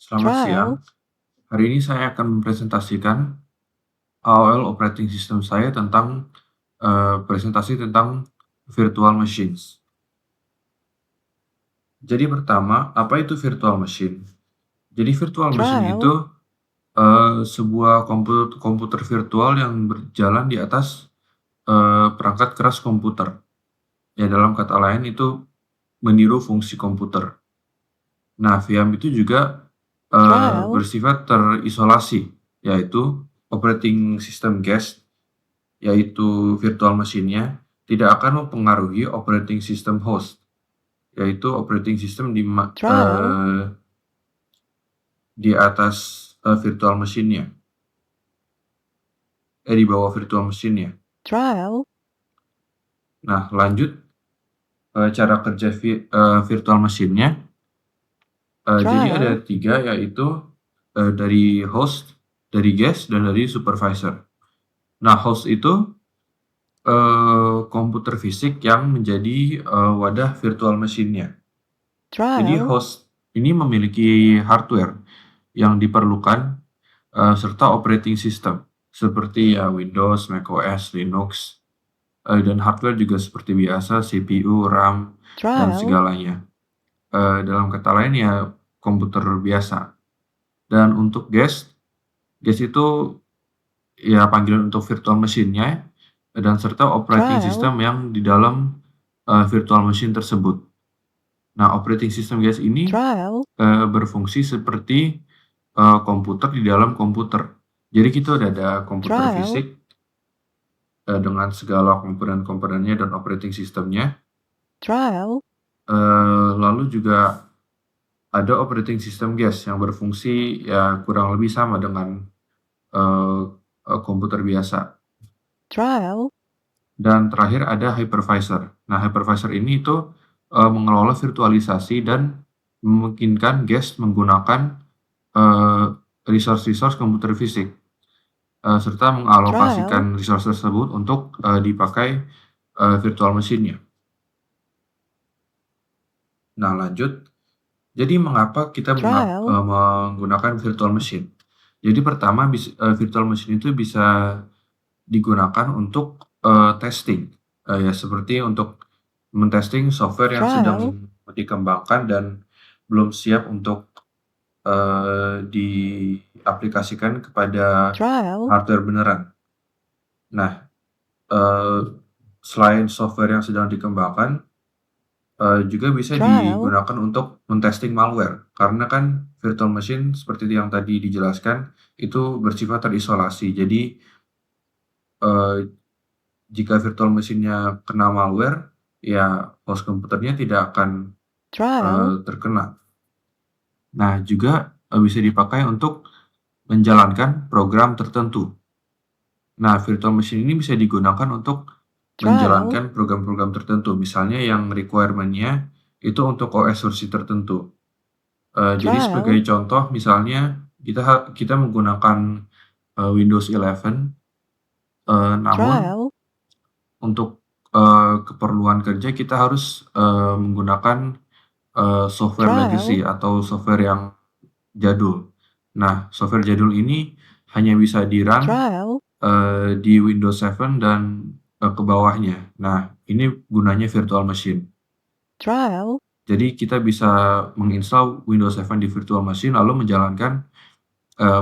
Selamat siang. Trial, Hari ini saya akan mempresentasikan AOL operating system saya tentang presentasi tentang virtual machines. Jadi pertama, apa itu virtual machine? Jadi virtual machine itu trial, sebuah komputer virtual yang berjalan di atas perangkat keras komputer. Ya, dalam kata lain itu meniru fungsi komputer. Nah, VM itu juga trial, bersifat terisolasi, yaitu operating system guest, yaitu virtual machine-nya, tidak akan mempengaruhi operating system host, yaitu operating system trial, di atas virtual machine-nya, di bawah virtual machine-nya. trial, Nah, lanjut cara kerja virtual machine-nya. Jadi ada trial, 3, yaitu dari host, dari guest, dan dari supervisor. Nah, host itu komputer fisik yang menjadi wadah virtual machine-nya. Jadi trial, host ini memiliki hardware yang diperlukan serta operating system seperti ya Windows, macOS, Linux, dan hardware juga seperti biasa CPU, RAM, dan trial, segalanya. Dalam kata lain ya komputer biasa. Dan untuk guest itu ya panggilan untuk virtual machine-nya dan serta operating trial, system yang di dalam virtual machine tersebut. Nah, operating system guys ini trial, berfungsi seperti komputer di dalam komputer. Jadi kita udah ada komputer trial, fisik dengan segala komponen-komponennya dan operating systemnya. trial, Lalu juga ada operating system guys yang berfungsi ya kurang lebih sama dengan uh, komputer biasa. trial, Dan terakhir ada hypervisor. Nah, hypervisor ini itu mengelola virtualisasi dan memungkinkan guest menggunakan resource-resource komputer fisik, serta trial, mengalokasikan resource tersebut untuk dipakai virtual machine-nya. Nah, lanjut. Jadi mengapa kita trial, menggunakan virtual machine? Jadi pertama virtual machine itu bisa digunakan untuk testing, ya seperti untuk men-testing software yang trial, sedang dikembangkan dan belum siap untuk diaplikasikan kepada trial, hardware beneran. Nah, eee, selain software yang sedang dikembangkan, juga bisa trial, digunakan untuk men-testing malware. Karena kan virtual machine seperti yang tadi dijelaskan, itu bersifat terisolasi. Jadi, eee, jika virtual machine-nya kena malware, ya host komputernya tidak akan trial, terkena. Nah, juga bisa dipakai untuk menjalankan program tertentu. Nah, virtual machine ini bisa digunakan untuk trial, menjalankan program-program tertentu, misalnya yang requirement-nya itu untuk OS versi tertentu. Jadi sebagai trial, contoh, misalnya kita menggunakan Windows 11, namun trial, untuk keperluan kerja kita harus menggunakan software legacy trial, atau software yang jadul. Nah, software jadul ini hanya bisa di-run trial, di Windows 7 dan ke bawahnya. Nah, ini gunanya virtual machine. trial, Jadi kita bisa menginstal Windows 7 di virtual machine lalu menjalankan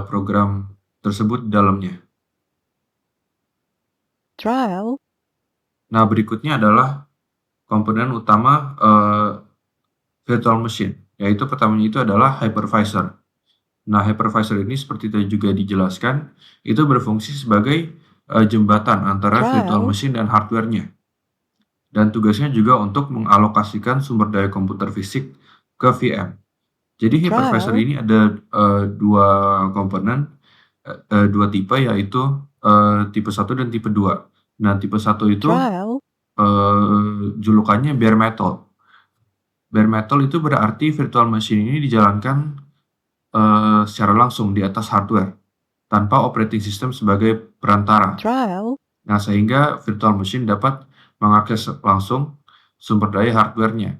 program tersebut di dalamnya. trial, Nah, berikutnya adalah komponen utama virtual machine, yaitu pertamanya itu adalah hypervisor. Nah, hypervisor ini seperti tadi juga dijelaskan, itu berfungsi sebagai jembatan antara virtual trial, machine dan hardware-nya. Dan tugasnya juga untuk mengalokasikan sumber daya komputer fisik ke VM. Jadi hypervisor trial, ini ada dua komponen, dua tipe, yaitu tipe 1 dan tipe 2. Nah, tipe 1 itu trial, julukannya bare metal. Bare metal itu berarti virtual machine ini dijalankan secara langsung di atas hardware, tanpa operating system sebagai perantara. trial, Nah, sehingga virtual machine dapat mengakses langsung sumber daya hardware-nya.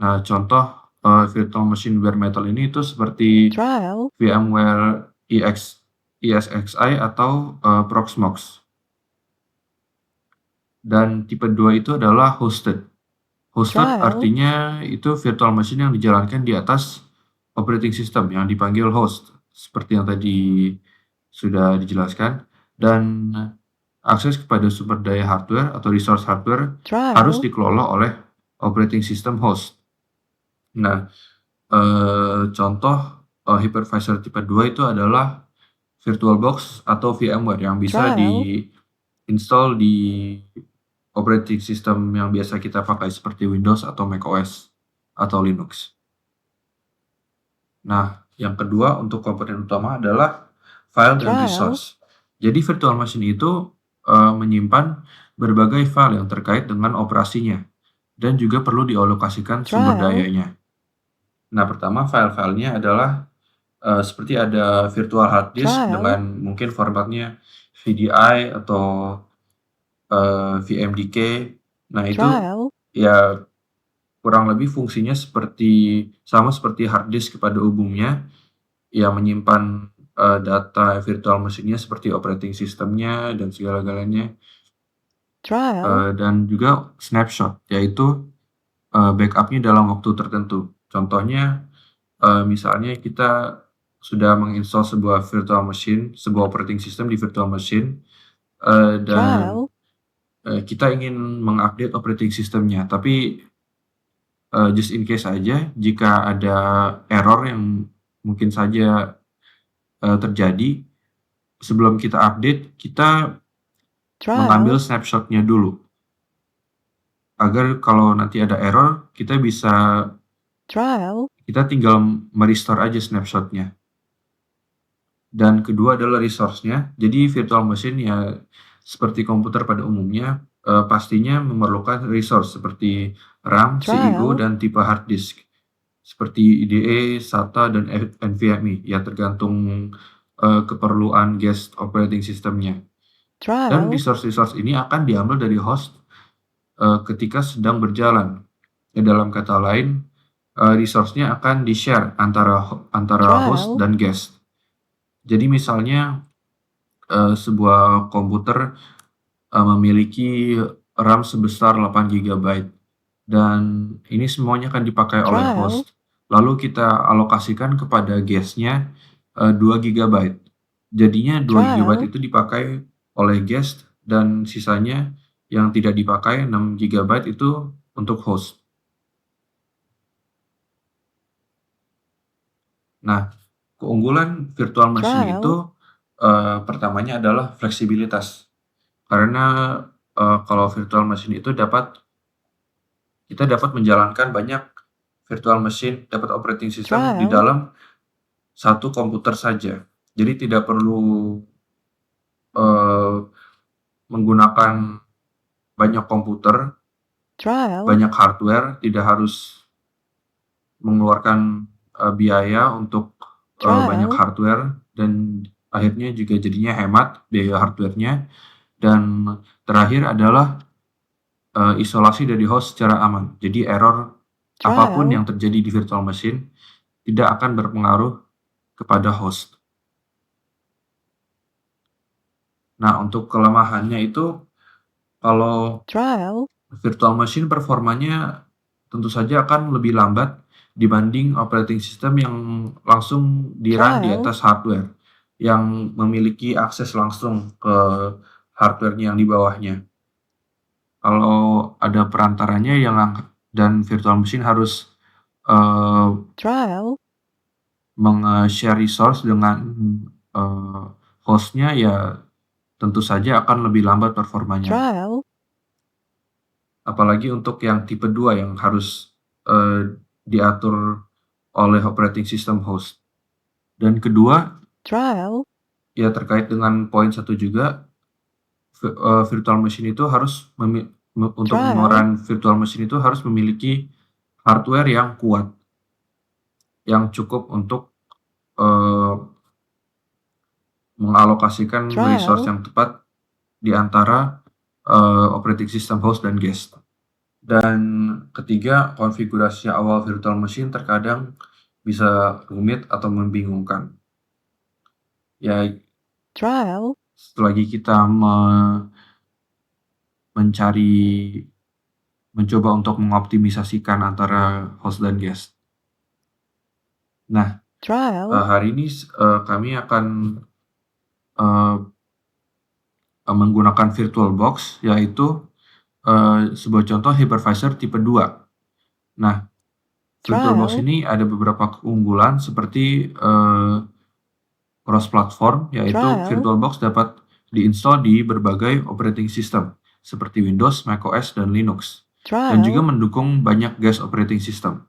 Nah, contoh virtual machine bare metal ini itu seperti trial, VMware ESXi atau Proxmox. Dan tipe 2 itu adalah hosted. Hosted trial, artinya itu virtual machine yang dijalankan di atas operating system yang dipanggil host, seperti yang tadi sudah dijelaskan. Dan akses kepada sumber daya hardware atau resource hardware harus trial, dikelola oleh operating system host. Nah, contoh hypervisor tipe 2 itu adalah VirtualBox atau VMware yang bisa trial, di-install di operating system yang biasa kita pakai seperti Windows atau macOS atau Linux. Nah, yang kedua untuk komponen utama adalah file dan trial, resource. Jadi virtual machine itu menyimpan berbagai file yang terkait dengan operasinya dan juga perlu dialokasikan sumber trial, dayanya. Nah, pertama file-filenya adalah seperti ada virtual hard disk trial, dengan mungkin formatnya VDI atau VMDK. Nah, itu trial, ya kurang lebih fungsinya sama seperti hard disk pada umumnya, yang menyimpan data virtual machine-nya seperti operating system-nya dan segala-galanya. trial, Dan juga snapshot, yaitu backup-nya dalam waktu tertentu. Contohnya, misalnya kita sudah menginstall sebuah virtual machine, sebuah operating system di virtual machine, dan trial, kita ingin mengupdate operating system-nya, tapi just in case aja jika ada error yang mungkin saja terjadi, sebelum kita update, kita mengambil trial, snapshot-nya dulu. Agar kalau nanti ada error, kita trial, tinggal merestore aja snapshot-nya. Dan kedua adalah resource-nya. Jadi virtual machine ya seperti komputer pada umumnya, pastinya memerlukan resource seperti RAM, CPU, trial, dan tipe hard disk. Seperti IDE, SATA, dan NVMe, ya tergantung keperluan guest operating system-nya. Dan trial, resource-resource ini akan diambil dari host ketika sedang berjalan. Ya, dalam kata lain, resource-nya akan di-share antara host trial, dan guest. Jadi misalnya sebuah komputer memiliki RAM sebesar 8 GB dan ini semuanya akan dipakai oleh trial, host. Lalu kita alokasikan kepada guest-nya 2 GB. Jadinya 2 GB trial, itu dipakai oleh guest dan sisanya yang tidak dipakai 6 GB itu untuk host. Nah, keunggulan virtual machine trial, itu pertamanya adalah fleksibilitas. Karena kalau virtual machine itu kita dapat menjalankan banyak virtual machine, dapat operating system di trial, dalam satu komputer saja. Jadi tidak perlu menggunakan banyak komputer, trial, banyak hardware, tidak harus mengeluarkan biaya untuk banyak trial, hardware, dan akhirnya juga jadinya hemat biaya hardware-nya. Dan terakhir adalah isolasi dari host secara aman. Jadi error apapun trial, yang terjadi di virtual machine tidak akan berpengaruh kepada host. Nah, untuk kelemahannya itu, kalau trial, virtual machine performanya tentu saja akan lebih lambat dibanding operating system yang langsung di-run di trial, atas hardware, yang memiliki akses langsung ke hardware-nya yang di bawahnya. Kalau ada perantaranya dan virtual machine harus trial, meng-share resource dengan host-nya, ya tentu saja akan lebih lambat performanya. trial, Apalagi untuk yang tipe 2 yang harus diatur oleh operating system host. Dan kedua, trial, ya terkait dengan poin 1 juga, virtual machine itu harus untuk trial, mengeluarkan virtual machine itu harus memiliki hardware yang kuat, yang cukup untuk mengalokasikan resource trial, yang tepat di antara operating system host dan guest. Dan ketiga, konfigurasi awal virtual machine terkadang bisa rumit atau membingungkan. Ya, trial, selagi kita mencoba untuk mengoptimisasikan antara host dan guest. Nah, trial, hari ini kami akan eh, menggunakan VirtualBox, yaitu sebuah contoh hypervisor tipe 2. Nah, VirtualBox trial, ini ada beberapa keunggulan seperti cross platform, yaitu trial, VirtualBox dapat diinstal di berbagai operating system seperti Windows, macOS, dan Linux, dan juga trial, mendukung banyak guest operating system,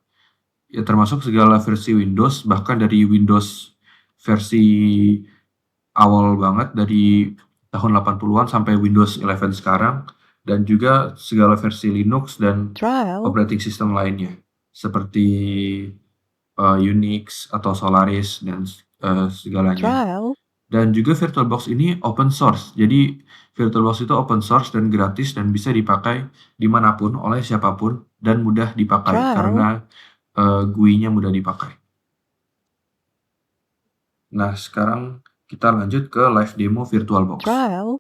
ya termasuk segala versi Windows, bahkan dari Windows versi awal banget dari tahun 80-an sampai Windows 11 sekarang, dan juga segala versi Linux dan trial, operating system lainnya seperti Unix atau Solaris dan segalanya. trial, Dan juga VirtualBox ini open source. Jadi VirtualBox itu open source dan gratis dan bisa dipakai dimanapun oleh siapapun dan mudah dipakai trial, karena GUI-nya mudah dipakai. Nah, sekarang kita lanjut ke live demo VirtualBox. trial,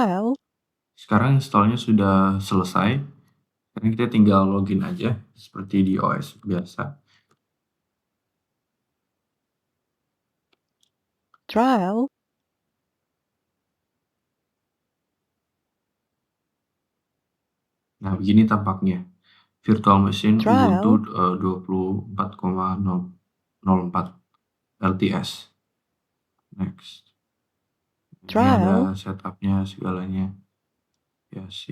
trial, Sekarang install-nya sudah selesai. Sekarang kita tinggal login aja seperti di OS biasa. trial, Nah, begini tampaknya. Virtual machine Trial. Ubuntu 24,004 LTS. Next. Ini ada Trial. setup-nya segalanya. Yes.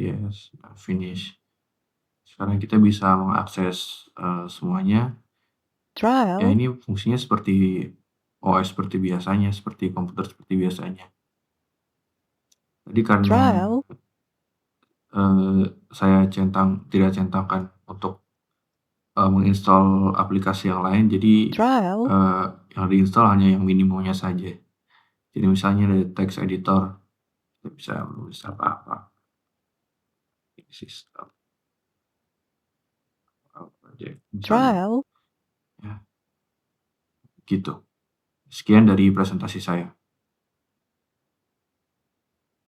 Nah, finish. Sekarang kita bisa mengakses semuanya. Ya, trial, ini fungsinya seperti OS seperti biasanya, seperti komputer seperti biasanya. Tadi karena trial, saya tidak centangkan untuk menginstal aplikasi yang lain, jadi trial, yang diinstal hanya yang minimumnya saja. Jadi misalnya dari text editor, kita bisa menulis apa-apa. Sistem project misalnya. trial. Ya, gitu. Sekian dari presentasi saya.